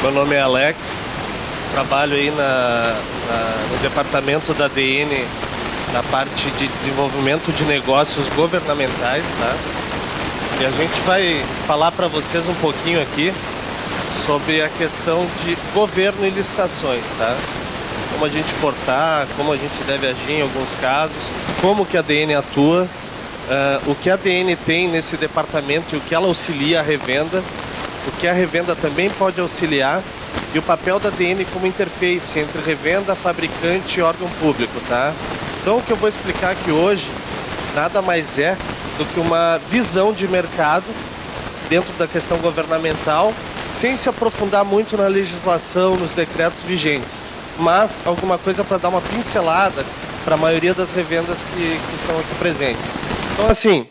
Meu nome é Alex, trabalho aí no departamento da ADN, na parte de desenvolvimento de negócios governamentais, tá? E a gente vai falar para vocês um pouquinho aqui sobre a questão de governo e licitações, tá? Como a gente portar, como a gente deve agir em alguns casos, como que a ADN atua, o que a ADN tem nesse departamento e o que ela auxilia a revenda, o que a revenda também pode auxiliar e o papel da ADN como interface entre revenda, fabricante e órgão público, tá? Então o que eu vou explicar aqui hoje nada mais é do que uma visão de mercado dentro da questão governamental, sem se aprofundar muito na legislação, nos decretos vigentes, mas alguma coisa para dar uma pincelada para a maioria das revendas que estão aqui presentes. Então, assim,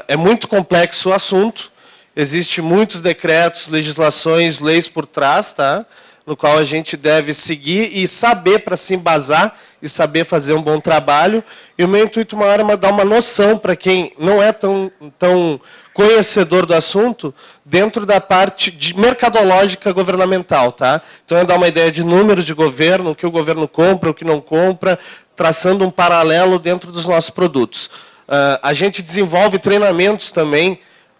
é muito complexo o assunto, existem muitos decretos, legislações, leis por trás, tá? No qual a gente deve seguir e saber para se embasar e saber fazer um bom trabalho. E o meu intuito maior é dar uma noção para quem não é tão conhecedor do assunto dentro da parte de mercadológica governamental, tá? Então é dar uma ideia de números de governo, o que o governo compra, o que não compra, traçando um paralelo dentro dos nossos produtos. A gente desenvolve treinamentos também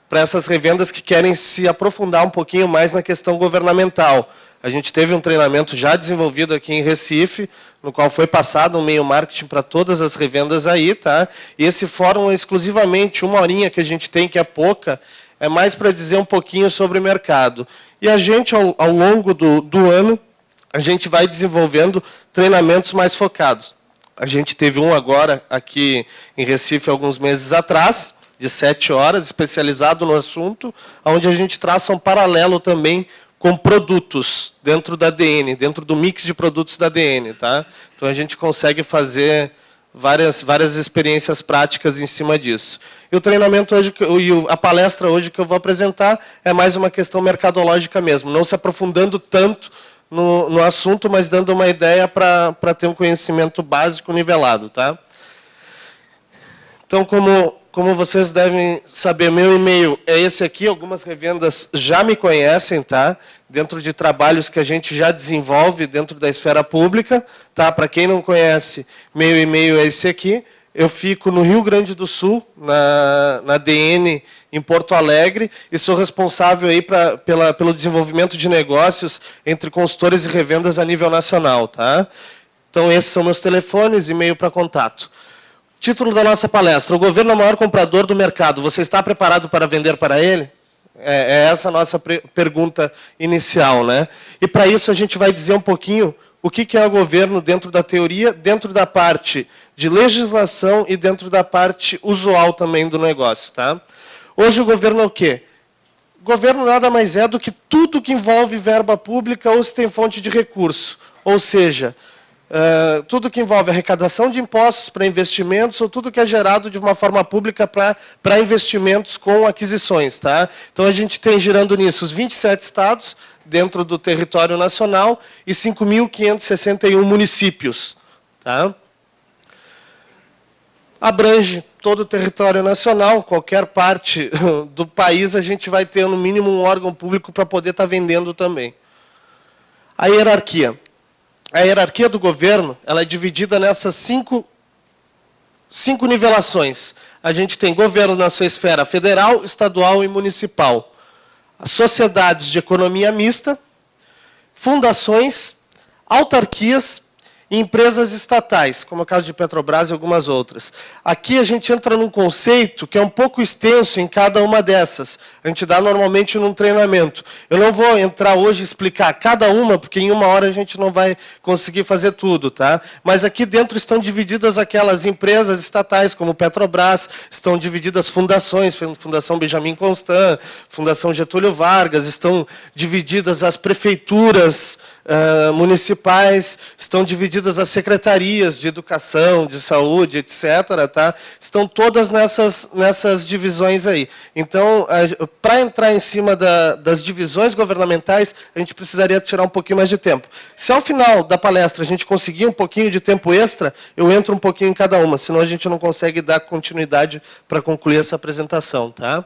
para essas revendas que querem se aprofundar um pouquinho mais na questão governamental. A gente teve um treinamento já desenvolvido aqui em Recife, no qual foi passado um meio marketing para todas as revendas aí, tá? E esse fórum é exclusivamente uma horinha que a gente tem, que é pouca, é mais para dizer um pouquinho sobre o mercado. E a gente, ao longo do ano, a gente vai desenvolvendo treinamentos mais focados. A gente teve um agora aqui em Recife, alguns meses atrás, de 7 horas, especializado no assunto, onde a gente traça um paralelo também com produtos dentro da ADN, dentro do mix de produtos da ADN, tá? Então a gente consegue fazer várias experiências práticas em cima disso. E o treinamento hoje, a palestra hoje que eu vou apresentar é mais uma questão mercadológica mesmo, não se aprofundando tanto no assunto, mas dando uma ideia para ter um conhecimento básico nivelado, tá? Então, como vocês devem saber, meu e-mail é esse aqui, algumas revendas já me conhecem, tá? Dentro de trabalhos que a gente já desenvolve dentro da esfera pública, tá? Para quem não conhece, meu e-mail é esse aqui. Eu fico no Rio Grande do Sul, na ADN, em Porto Alegre, e sou responsável aí pelo desenvolvimento de negócios entre consultores e revendas a nível nacional, tá? Então, esses são meus telefones, e-mail para contato. Título da nossa palestra: o governo é o maior comprador do mercado. Você está preparado para vender para ele? É essa a nossa pergunta inicial, né? E para isso a gente vai dizer um pouquinho o que é o governo dentro da teoria, dentro da parte de legislação e dentro da parte usual também do negócio, tá? Hoje o governo é o quê? O governo nada mais é do que tudo que envolve verba pública ou se tem fonte de recurso. Ou seja, tudo que envolve arrecadação de impostos para investimentos ou tudo que é gerado de uma forma pública para investimentos com aquisições, tá? Então, a gente tem girando nisso os 27 estados dentro do território nacional e 5.561 municípios, tá? Abrange todo o território nacional, qualquer parte do país, a gente vai ter, no mínimo, um órgão público para poder estar vendendo também. A hierarquia. A hierarquia do governo, ela é dividida nessas cinco nivelações. A gente tem governo na sua esfera federal, estadual e municipal. As sociedades de economia mista, fundações, autarquias e empresas estatais, como é o caso de Petrobras e algumas outras. Aqui a gente entra num conceito que é um pouco extenso em cada uma dessas. A gente dá normalmente num treinamento. Eu não vou entrar hoje e explicar cada uma, porque em uma hora a gente não vai conseguir fazer tudo, tá? Mas aqui dentro estão divididas aquelas empresas estatais, como Petrobras, estão divididas fundações, Fundação Benjamin Constant, Fundação Getúlio Vargas, estão divididas as prefeituras municipais, estão divididas as secretarias de educação, de saúde, etc. Tá? Estão todas nessas divisões aí. Então, para entrar em cima das divisões governamentais, a gente precisaria tirar um pouquinho mais de tempo. Se ao final da palestra a gente conseguir um pouquinho de tempo extra, eu entro um pouquinho em cada uma, senão a gente não consegue dar continuidade para concluir essa apresentação. Tá?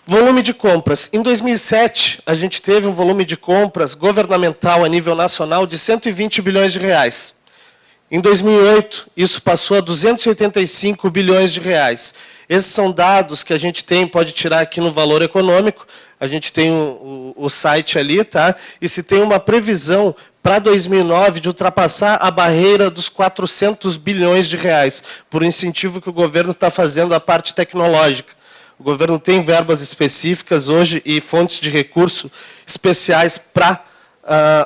Volume de compras. Em 2007, a gente teve um volume de compras governamental a nível nacional de 120 bilhões de reais. Em 2008, isso passou a 285 bilhões de reais. Esses são dados que a gente tem, pode tirar aqui no Valor Econômico, a gente tem o site ali, tá? E se tem uma previsão para 2009 de ultrapassar a barreira dos 400 bilhões de reais, por incentivo que o governo está fazendo à parte tecnológica. O governo tem verbas específicas hoje e fontes de recurso especiais para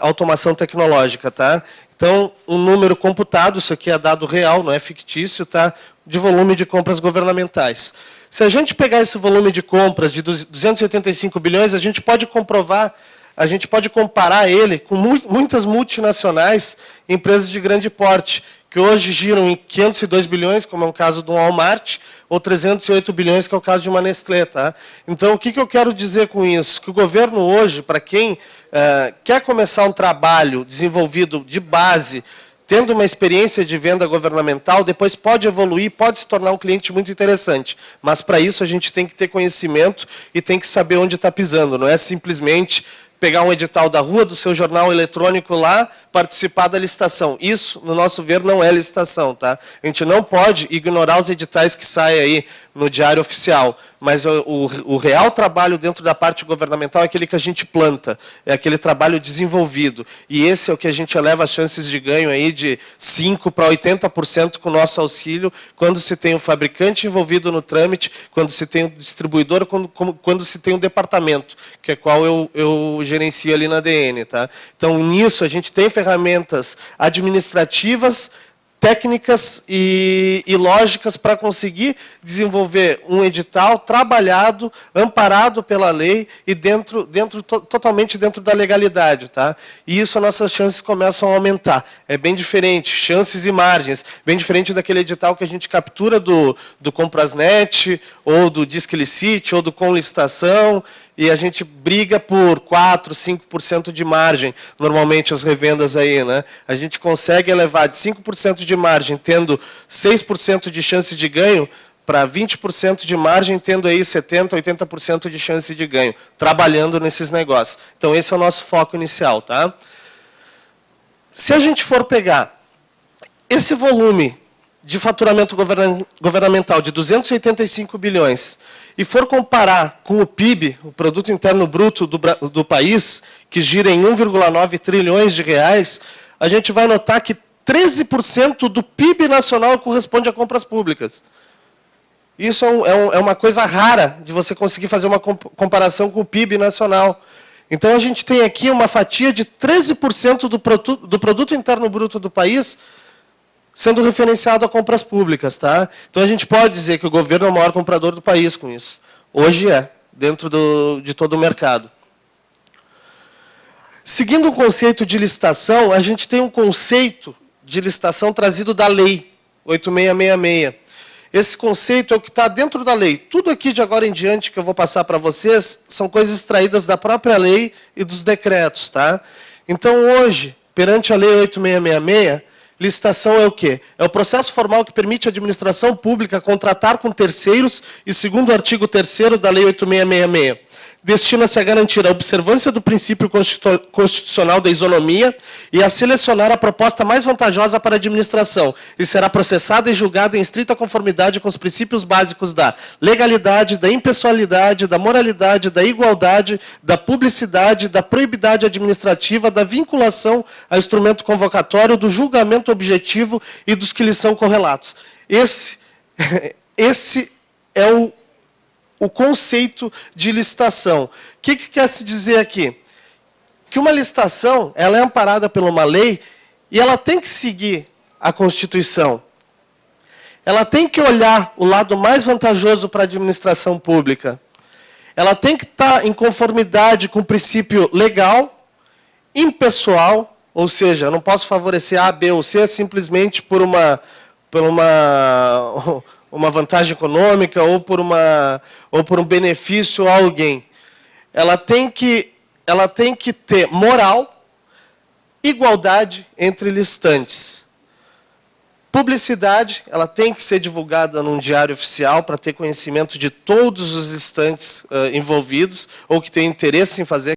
automação tecnológica, tá? Então, um número computado, isso aqui é dado real, não é fictício, tá? De volume de compras governamentais. Se a gente pegar esse volume de compras de 285 bilhões, a gente pode comprovar, a gente pode comparar ele com muitas multinacionais, empresas de grande porte, que hoje giram em 502 bilhões, como é o caso do Walmart, ou 308 bilhões, que é o caso de uma Nestlé. Tá? Então, o que eu quero dizer com isso? Que o governo hoje, para quem quer começar um trabalho desenvolvido de base, tendo uma experiência de venda governamental, depois pode evoluir, pode se tornar um cliente muito interessante. Mas, para isso, a gente tem que ter conhecimento e tem que saber onde está pisando. Não é simplesmente pegar um edital da rua, do seu jornal eletrônico lá, participar da licitação. Isso, no nosso ver, não é licitação. Tá? A gente não pode ignorar os editais que saem aí no Diário Oficial, mas o real trabalho dentro da parte governamental é aquele que a gente planta, é aquele trabalho desenvolvido. E esse é o que a gente eleva as chances de ganho aí de 5% para 80% com o nosso auxílio, quando se tem um fabricante envolvido no trâmite, quando se tem um distribuidor, quando se tem um departamento, que é qual eu gerencio ali na DN. Tá? Então, nisso, a gente tem ferramentas administrativas, técnicas e lógicas para conseguir desenvolver um edital trabalhado, amparado pela lei e totalmente dentro da legalidade. Tá? E isso, as nossas chances começam a aumentar. É bem diferente, chances e margens, bem diferente daquele edital que a gente captura do Comprasnet, ou do Disque Licite, ou do Com Licitação, e a gente briga por 4%, 5% de margem, normalmente as revendas aí, né? A gente consegue elevar de 5% de margem, tendo 6% de chance de ganho, para 20% de margem, tendo aí 70%, 80% de chance de ganho, trabalhando nesses negócios. Então, esse é o nosso foco inicial. Tá? Se a gente for pegar esse volume de faturamento governamental de 285 bilhões e for comparar com o PIB, o Produto Interno Bruto do país, que gira em 1,9 trilhões de reais, a gente vai notar que 13% do PIB nacional corresponde a compras públicas. Isso é uma coisa rara de você conseguir fazer uma comparação com o PIB nacional. Então, a gente tem aqui uma fatia de 13% do Produto Interno Bruto do país sendo referenciado a compras públicas. Tá? Então, a gente pode dizer que o governo é o maior comprador do país com isso. Hoje é, dentro de todo o mercado. Seguindo o conceito de licitação, a gente tem um conceito de licitação trazido da Lei 8666. Esse conceito é o que está dentro da lei. Tudo aqui de agora em diante que eu vou passar para vocês são coisas extraídas da própria lei e dos decretos. Tá? Então, hoje, perante a Lei 8666, licitação é o quê? É o processo formal que permite à administração pública contratar com terceiros e, segundo o artigo 3º da Lei 8666, destina-se a garantir a observância do princípio constitucional da isonomia e a selecionar a proposta mais vantajosa para a administração, e será processada e julgada em estrita conformidade com os princípios básicos da legalidade, da impessoalidade, da moralidade, da igualdade, da publicidade, da proibidade administrativa, da vinculação a instrumento convocatório, do julgamento objetivo e dos que lhes são correlatos. Esse é o conceito de licitação. O que quer se dizer aqui? Que uma licitação, ela é amparada por uma lei e ela tem que seguir a Constituição. Ela tem que olhar o lado mais vantajoso para a administração pública. Ela tem que estar em conformidade com o princípio legal, impessoal, ou seja, eu não posso favorecer A, B ou C simplesmente por uma vantagem econômica ou por um benefício a alguém. Ela tem que ter moral, igualdade entre licitantes. Publicidade, ela tem que ser divulgada num diário oficial para ter conhecimento de todos os listantes envolvidos ou que têm interesse em fazer